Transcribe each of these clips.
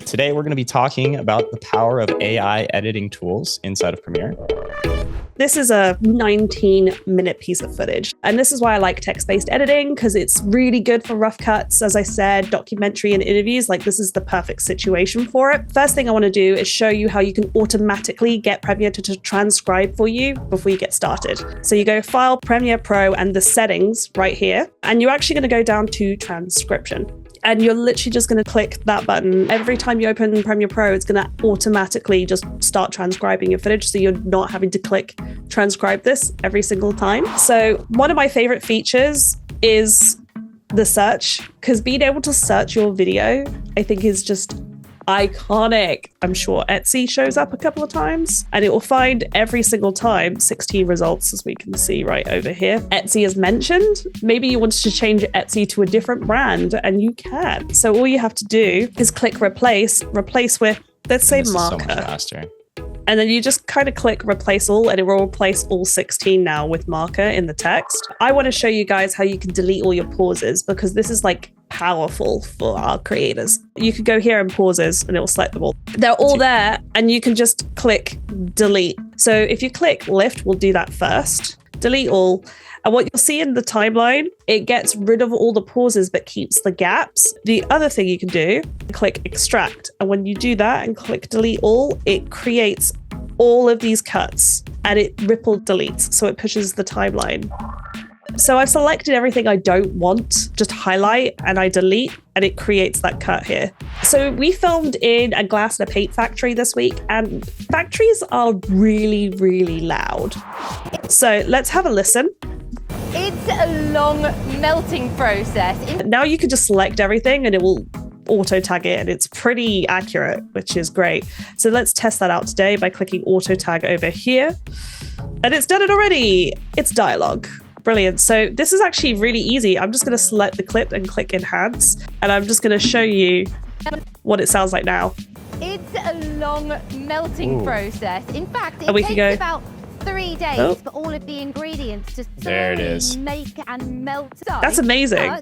Today, we're going to be talking about the power of AI editing tools inside of Premiere. This is a 19-minute piece of footage. And this is why I like text-based editing, because it's really good for rough cuts. As I said, documentary and interviews, like this is the perfect situation for it. First thing I want to do is show you how you can automatically get Premiere to transcribe for you before you get started. So you go File, Premiere Pro, and the settings right here. And you're actually going to go down to Transcription. And you're literally just going to click that button. Every time you open Premiere Pro, it's going to automatically just start transcribing your footage. So you're not having to click transcribe this every single time. So one of my favorite features is the search, because being able to search your video, I think is just iconic. I'm sure Etsy shows up a couple of times and it will find every single time 16 results, as we can see right over here. Etsy is mentioned. Maybe you wanted to change Etsy to a different brand and you can. So all you have to do is click replace with, let's say, marker. So much faster. And then you just kind of click replace all and it will replace all 16 now with marker in the text. I want to show you guys how you can delete all your pauses, because this is like powerful for our creators. You could go here and pauses and it will select them all. They're all there and you can just click delete. So if you click lift, we'll do that first. Delete all. And what you'll see in the timeline, it gets rid of all the pauses but keeps the gaps. The other thing you can do, click extract. And when you do that and click delete all, it creates all of these cuts and it ripple deletes. So it pushes the timeline. So I've selected everything I don't want, just highlight and I delete, and it creates that cut here. So we filmed in a glass and a paint factory this week, and factories are really, really loud. So let's have a listen. It's a long melting process. Now you can just select everything and it will auto tag it, and it's pretty accurate, which is great. So let's test that out today by clicking auto tag over here. And it's done it already. It's dialogue. Brilliant. So this is actually really easy. I'm just going to select the clip and click enhance, and I'm just going to show you what it sounds like now. It's a long melting process. In fact, it takes about 3 days for all of the ingredients to slowly make and melt. That's amazing.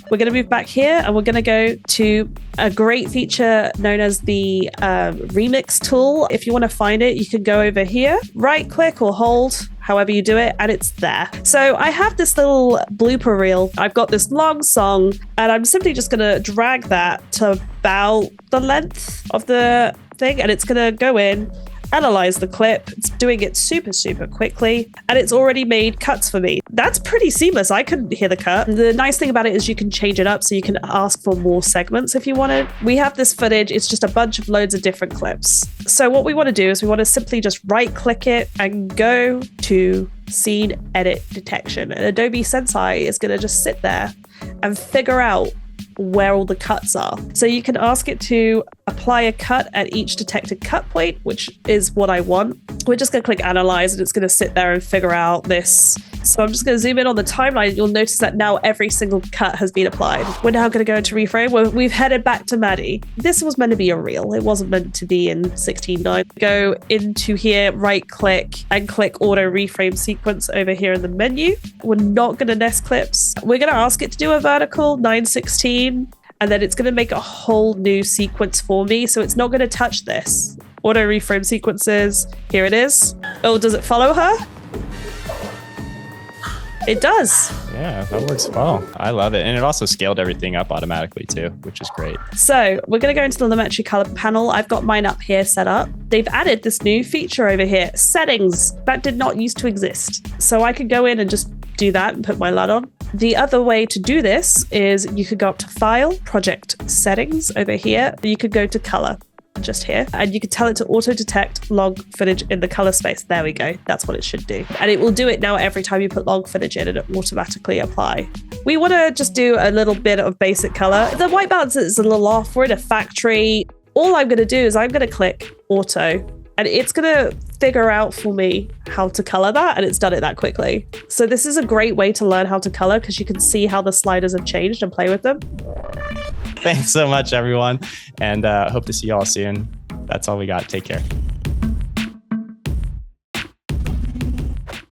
We're going to move back here and we're going to go to a great feature known as the remix tool. If you want to find it, you can go over here, right click or hold, however you do it, and it's there. So I have this little blooper reel. I've got this long song and I'm simply just going to drag that to about the length of the thing, and it's going to go in, analyze the clip. It's doing it super, super quickly, and it's already made cuts for me. That's pretty seamless. I couldn't hear the cut. The nice thing about it is you can change it up, so you can ask for more segments if you wanted. We have this footage. It's just a bunch of loads of different clips. So what we want to do is we want to simply just right click it and go to scene edit detection. And Adobe Sensei is going to just sit there and figure out where all the cuts are. So you can ask it to apply a cut at each detected cut point, which is what I want. We're just going to click analyze and it's going to sit there and figure out this. So I'm just going to zoom in on the timeline. You'll notice that now every single cut has been applied. We're now going to go into Reframe. We've headed back to Mandy. This was meant to be a reel. It wasn't meant to be in 16:9. Go into here, right click and click auto reframe sequence over here in the menu. We're not going to nest clips. We're going to ask it to do a vertical 9:16. And then it's going to make a whole new sequence for me. So it's not going to touch this. Auto reframe sequences. Here it is. Oh, does it follow her? It does. Yeah, that works well. I love it. And it also scaled everything up automatically too, which is great. So we're going to go into the Lumetri color panel. I've got mine up here set up. They've added this new feature over here, settings, that did not used to exist. So I could go in and just do that and put my LUT on. The other way to do this is you could go up to File, Project Settings over here. You could go to Color, just here, and you could tell it to auto detect log footage in the color space. There we go. That's what it should do. And it will do it now every time you put log footage in, and it automatically apply. We want to just do a little bit of basic color. The white balance is a little off. We're in a factory. All I'm going to do is I'm going to click auto, and it's going to figure out for me how to color that, and it's done it that quickly. So this is a great way to learn how to color, because you can see how the sliders have changed and play with them. Thanks so much, everyone, and hope to see you all soon. That's all we got. Take care.